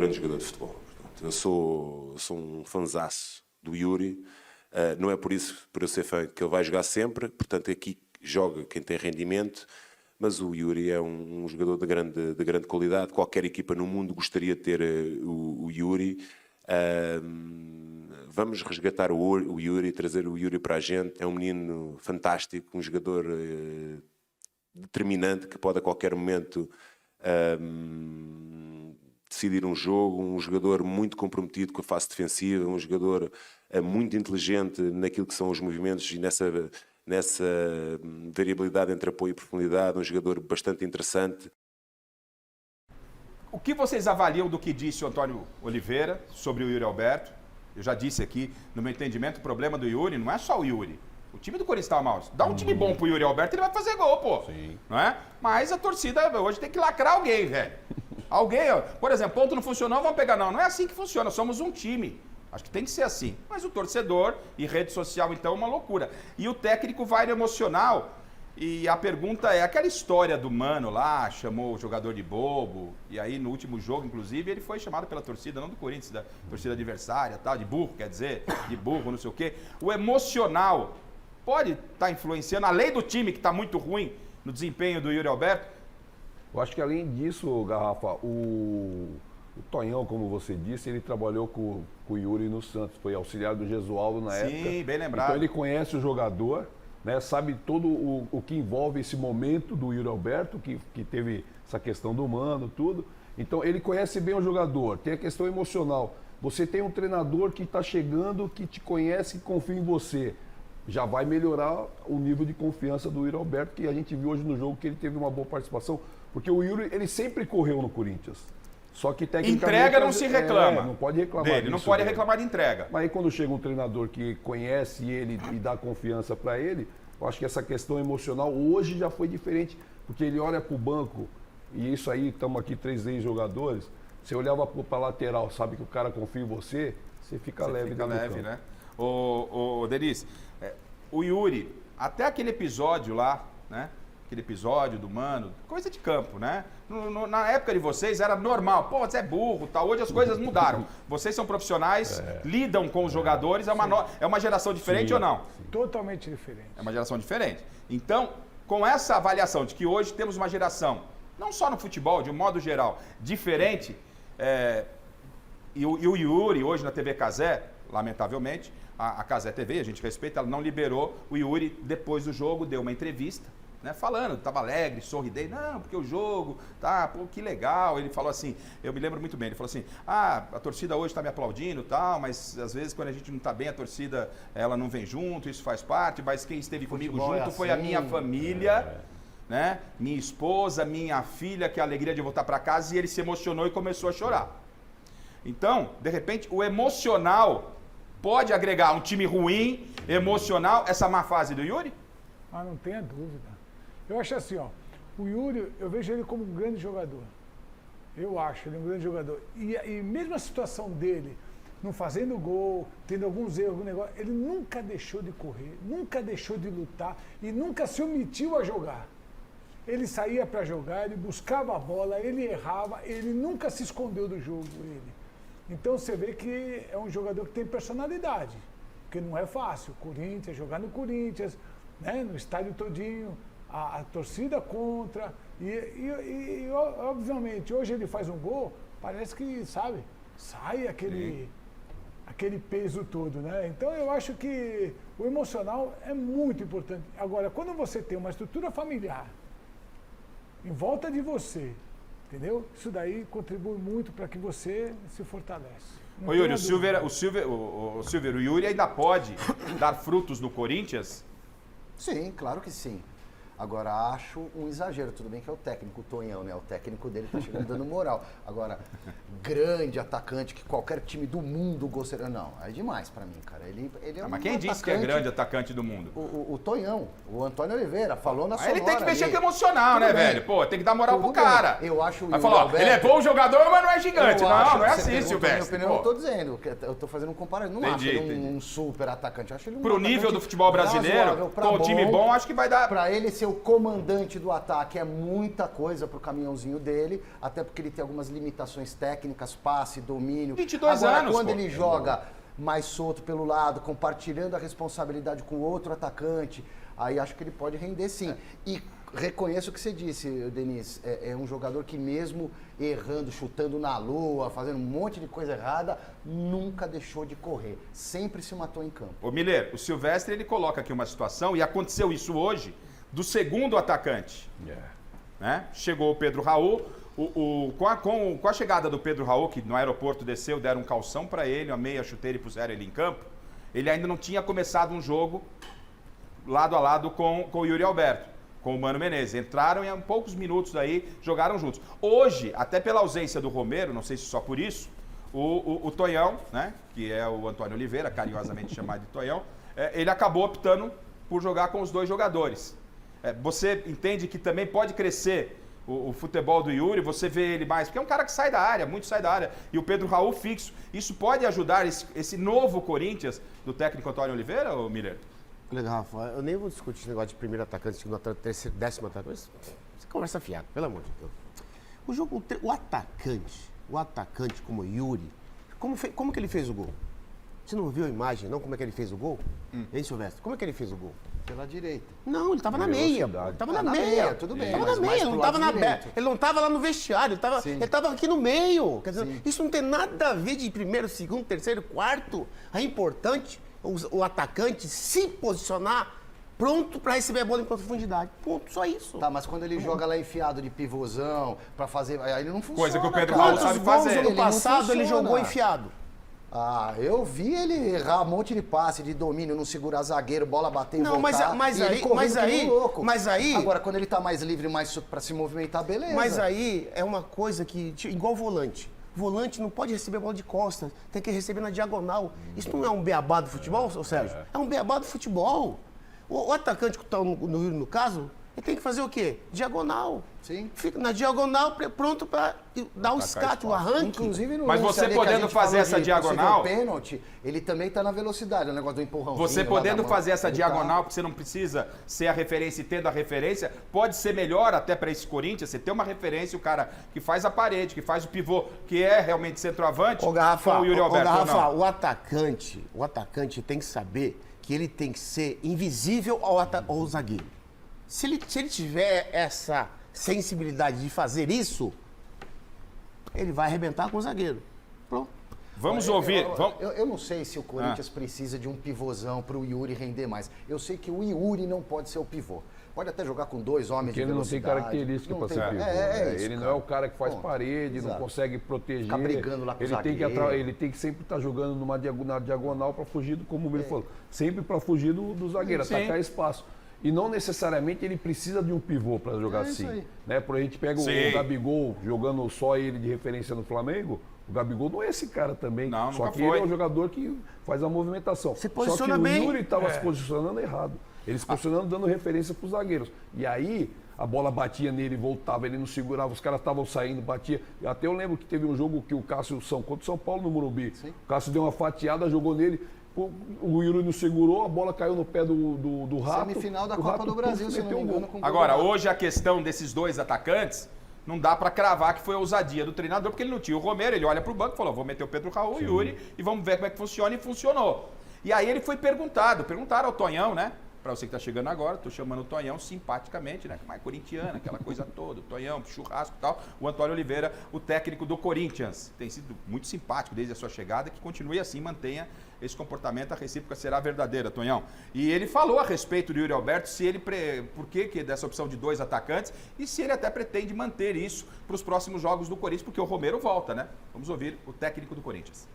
grande jogador de futebol. Portanto, eu sou um fanzaço do Yuri. Não é por eu ser fã que ele vai jogar sempre. Portanto, aqui joga quem tem rendimento. Mas o Yuri é um jogador de grande qualidade. Qualquer equipa no mundo gostaria de ter o Yuri. Vamos resgatar o Yuri, trazer o Yuri para a gente. É um menino fantástico, um jogador determinante que pode a qualquer momento decidir um jogo, um jogador muito comprometido com a fase defensiva, um jogador muito inteligente naquilo que são os movimentos e nessa variabilidade entre apoio e profundidade, um jogador bastante interessante. O que vocês avaliam do que disse o Antônio Oliveira sobre o Yuri Alberto? Eu já disse aqui, no meu entendimento, o problema do Yuri não é só o Yuri. O time do Corinthians tá mal. Dá um time bom pro Yuri Alberto, ele vai fazer gol, pô. Sim. Não é? Mas a torcida hoje tem que lacrar alguém, velho. Alguém, ó. Por exemplo, ponto não funcionou, vamos pegar. Não, não é assim que funciona. Somos um time. Acho que tem que ser assim. Mas o torcedor e rede social, então, é uma loucura. E o técnico vai no emocional. E a pergunta é, aquela história do Mano lá, chamou o jogador de bobo, e aí no último jogo, inclusive, ele foi chamado pela torcida, não do Corinthians, da torcida adversária, tal, de burro, quer dizer, de burro, não sei o quê. O emocional pode estar influenciando, além do time que está muito ruim no desempenho do Yuri Alberto? Eu acho que além disso, Garrafa, o Tonhão, como você disse, ele trabalhou com o Yuri no Santos, foi auxiliar do Gesualdo na época. Sim, bem lembrado. Então ele conhece o jogador, né, sabe todo o que envolve esse momento do Yuri Alberto, que teve essa questão do Mano, tudo. Então ele conhece bem o jogador, tem a questão emocional. Você tem um treinador que está chegando, que te conhece e confia em você. Já vai melhorar o nível de confiança do Yuri Alberto, que a gente viu hoje no jogo que ele teve uma boa participação, porque o Yuri, ele sempre correu no Corinthians. Só que tecnicamente... Entrega não se reclama. Não pode reclamar dele, disso, não pode reclamar de entrega. Mas aí quando chega um treinador que conhece ele e dá confiança para ele, eu acho que essa questão emocional hoje já foi diferente, porque ele olha para o banco, e isso aí, estamos aqui 3 ex-jogadores, você olhava para a lateral, sabe que o cara confia em você, você fica leve. Fica leve, né? Ô, Denis, o Yuri, até aquele episódio lá, né? Aquele episódio do Mano, coisa de campo, né? Na época de vocês era normal. Pô, você é burro, tal. Hoje as coisas mudaram. Vocês são profissionais, lidam com os jogadores. É uma geração diferente. Sim, ou não? Sim. Totalmente diferente. É uma geração diferente. Então, com essa avaliação de que hoje temos uma geração, não só no futebol, de um modo geral, diferente, e o Yuri, hoje na TV Cazé, lamentavelmente, a Cazé TV, a gente respeita, ela não liberou o Yuri depois do jogo, deu uma entrevista, né, falando, estava alegre, sorridente, não, porque o jogo, tá, pô, que legal. Ele falou assim, eu me lembro muito bem, ele falou assim, a torcida hoje está me aplaudindo, tal, mas às vezes quando a gente não está bem, a torcida, ela não vem junto, isso faz parte, mas quem esteve comigo junto foi a minha família, né, minha esposa, minha filha, que é a alegria de voltar para casa, e ele se emocionou e começou a chorar. Então, de repente, o emocional pode agregar um time ruim, emocional, essa má fase do Yuri? Ah, não tenha dúvida. Eu acho assim, ó, o Yuri, eu vejo ele como um grande jogador. Eu acho ele um grande jogador. E mesmo a situação dele, não fazendo gol, tendo alguns erros, algum negócio, ele nunca deixou de correr, nunca deixou de lutar e nunca se omitiu a jogar. Ele saía para jogar, ele buscava a bola, ele errava, ele nunca se escondeu do jogo, ele. Então você vê que é um jogador que tem personalidade, porque não é fácil. Corinthians, jogar no Corinthians, né, no estádio todinho, a torcida contra, e obviamente hoje ele faz um gol, parece que, sabe, sai aquele peso todo, né? Então eu acho que o emocional é muito importante. Agora, quando você tem uma estrutura familiar em volta de você, entendeu? Isso daí contribui muito para que você se fortaleça. Ô Yuri, o Yuri ainda pode dar frutos no Corinthians? Sim, claro que sim. Agora, acho um exagero. Tudo bem que é o técnico, o Tonhão, né? O técnico dele tá chegando dando moral. Agora, grande atacante que qualquer time do mundo gostaria... Não, é demais pra mim, cara. Ele é mas quem disse que é grande atacante do mundo? O Tonhão, o Antônio Oliveira, falou na sonora. Ele tem que mexer ali. com o emocional, Tudo né, bem. velho? Pô, tem que dar moral Tudo pro cara. bem. Eu acho o Vai falar, ó, ele é bom jogador, mas não é gigante. Não é assim, Silvestre. Eu tô dizendo, eu tô fazendo um comparativo. Não acho ele um super atacante. Acho ele um pro nível do futebol brasileiro, com o time bom, acho que vai dar... Pra ele ser o comandante do ataque é muita coisa pro caminhãozinho dele, até porque ele tem algumas limitações técnicas, passe, domínio. 22 Agora, anos, quando pô. ele joga mais solto pelo lado, compartilhando a responsabilidade com outro atacante, aí acho que ele pode render sim. E reconheço o que você disse, Denis, é um jogador que mesmo errando, chutando na lua, fazendo um monte de coisa errada, nunca deixou de correr, sempre se matou em campo. Ô Miller, o Silvestre ele coloca aqui uma situação, e aconteceu isso hoje, do segundo atacante. Né? Chegou o Pedro Raul, com a chegada do Pedro Raul, que no aeroporto desceu, deram um calção para ele, uma meia chuteira e puseram ele em campo, ele ainda não tinha começado um jogo lado a lado com o Yuri Alberto, com o Mano Menezes. Entraram e em poucos minutos aí jogaram juntos. Hoje, até pela ausência do Romero, não sei se só por isso, o Tonhão, né, que é o Antônio Oliveira, carinhosamente chamado de Tonhão, ele acabou optando por jogar com os dois jogadores. Você entende que também pode crescer o futebol do Yuri, você vê ele mais, porque é um cara que sai da área, muito sai da área, e o Pedro Raul fixo. Isso pode ajudar esse novo Corinthians do técnico Antônio Oliveira, ou Miller? Olha, Rafa, eu nem vou discutir esse negócio de primeiro atacante, segundo atacante, terceiro, décimo atacante. Você conversa fiado, pelo amor de Deus. O atacante como o Yuri, como que ele fez o gol? Você não viu a imagem, não? Como é que ele fez o gol? Hein, Silvestre? Como é que ele fez o gol? Pela direita. Não, ele tava na meia. Ele tava na meia. Tudo bem. Tava mas na mais meia, ele pro não tava lado na direito. ele não tava lá no vestiário, ele tava aqui no meio. Quer dizer, Sim. isso não tem nada a ver de primeiro, segundo, terceiro, quarto. É importante o atacante se posicionar pronto para receber a bola em profundidade. Ponto, só isso. Tá, mas quando ele joga lá enfiado de pivôzão, pra fazer. Aí ele não funciona. Coisa que o Pedro cara. Raul Quantos sabe gols fazer. ano Ele não passado ele funciona. jogou enfiado? Ah, eu vi ele errar um monte de passe, de domínio, não segurar zagueiro, bola bater e Não, voltar. mas e ele aí- correndo mas que nem aí- louco. mas aí- Agora, quando ele tá mais livre, mais pra se movimentar, beleza. Mas aí é uma coisa que, igual volante. Volante não pode receber bola de costas, tem que receber na diagonal. Isso não é um beabá do futebol, ô Sérgio? É um beabá do futebol. O atacante que está no caso, ele tem que fazer o quê? Diagonal. Sim. Fica na diagonal, pronto para dar o escate, o arranque. Inclusive no Mas lance você ali que a podendo gente fazer falou essa de diagonal- possível pênalti, ele também tá na velocidade, o negócio do empurrãozinho. Você lá podendo da mão. fazer essa Ele diagonal, porque você não precisa ser a referência e tendo a referência, pode ser melhor até para esse Corinthians, você ter uma referência, o cara que faz a parede, que faz o pivô, que é realmente centroavante, Ô, Garrafa, com o Yuri Alberto ou não. o atacante tem que saber que ele tem que ser invisível ao zagueiro. Se ele tiver essa sensibilidade de fazer isso, ele vai arrebentar com o zagueiro. Pronto. Vamos ouvir. Eu não sei se o Corinthians precisa de um pivôzão pro Yuri render mais. Eu sei que o Yuri não pode ser o pivô. Pode até jogar com dois homens Porque de ele não tem velocidade. característica Não para tem- ser pivô. isso, Ele não cara. é o cara que faz Ponto. parede, não Exato. consegue proteger. Ficar brigando lá com o ele tem que zagueiro. ele tem que sempre estar jogando na diagonal para fugir, como ele falou, sempre para fugir do zagueiro, Sim. atacar espaço. E não necessariamente ele precisa de um pivô para jogar isso assim. aí. Né? Por a gente pega Sim. o Gabigol jogando só ele de referência no Flamengo, o Gabigol não é esse cara também. Não, só nunca que foi. ele é um jogador que faz a movimentação. Se Só que posiciona o bem. Yuri estava se posicionando errado. Ele se posicionando dando referência para os zagueiros. E aí a bola batia nele, voltava, ele não segurava, os caras estavam saindo, batia. E até eu lembro que teve um jogo que o Cássio contra o São Paulo no Morumbi. O Cássio deu uma fatiada, jogou nele. O Yuri não segurou, a bola caiu no pé do Rato. Semifinal da o Copa Rato, do Brasil, puf, se não meteu me um gol. engano. Com Agora, gol. hoje a questão desses dois atacantes, não dá para cravar que foi a ousadia do treinador, porque ele não tinha o Romero, ele olha pro banco e falou, vou meter o Pedro Raul, o Yuri, e vamos ver como é que funciona, e funcionou. E aí ele foi perguntaram ao Tonhão, né? Para você que tá chegando agora, tô chamando o Tonhão simpaticamente, né? Mais corintiana, aquela coisa toda, o Tonhão, churrasco e tal. O Antônio Oliveira, o técnico do Corinthians, tem sido muito simpático desde a sua chegada, que continue assim, mantenha esse comportamento, a recíproca será verdadeira, Tonhão. E ele falou a respeito do Yuri Alberto, se ele por que dessa opção de dois atacantes, e se ele até pretende manter isso para os próximos jogos do Corinthians, porque o Romero volta, né? Vamos ouvir o técnico do Corinthians.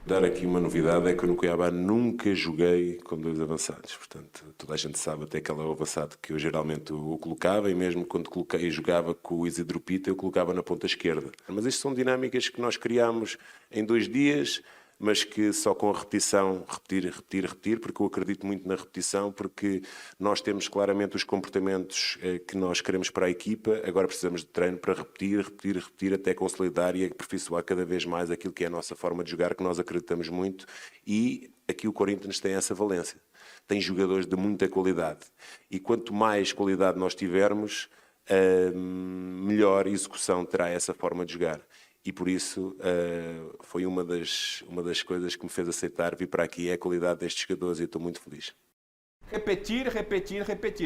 Dar aqui uma novidade é que eu no Cuiabá nunca joguei com dois avançados. Portanto, toda a gente sabe até aquele avançado que eu geralmente o colocava, e mesmo quando coloquei e jogava com o Isidro Pita, eu colocava na ponta esquerda. Mas isto são dinâmicas que nós criámos em 2 dias, mas que só com a repetição, repetir, porque eu acredito muito na repetição, porque nós temos claramente os comportamentos que nós queremos para a equipa, agora precisamos de treino para repetir, até consolidar e aperfeiçoar cada vez mais aquilo que é a nossa forma de jogar, que nós acreditamos muito, e aqui o Corinthians tem essa valência. Tem jogadores de muita qualidade. E quanto mais qualidade nós tivermos, melhor execução terá essa forma de jogar. E por isso foi uma das coisas que me fez aceitar vir para aqui, é a qualidade destes jogadores, e estou muito feliz. Repetir.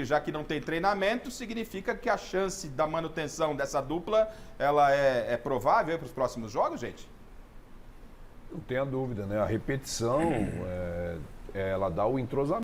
Já que não tem treinamento, significa que a chance da manutenção dessa dupla ela é provável para os próximos jogos, gente? Não tenha dúvida, né? A repetição, ela dá o entrosamento.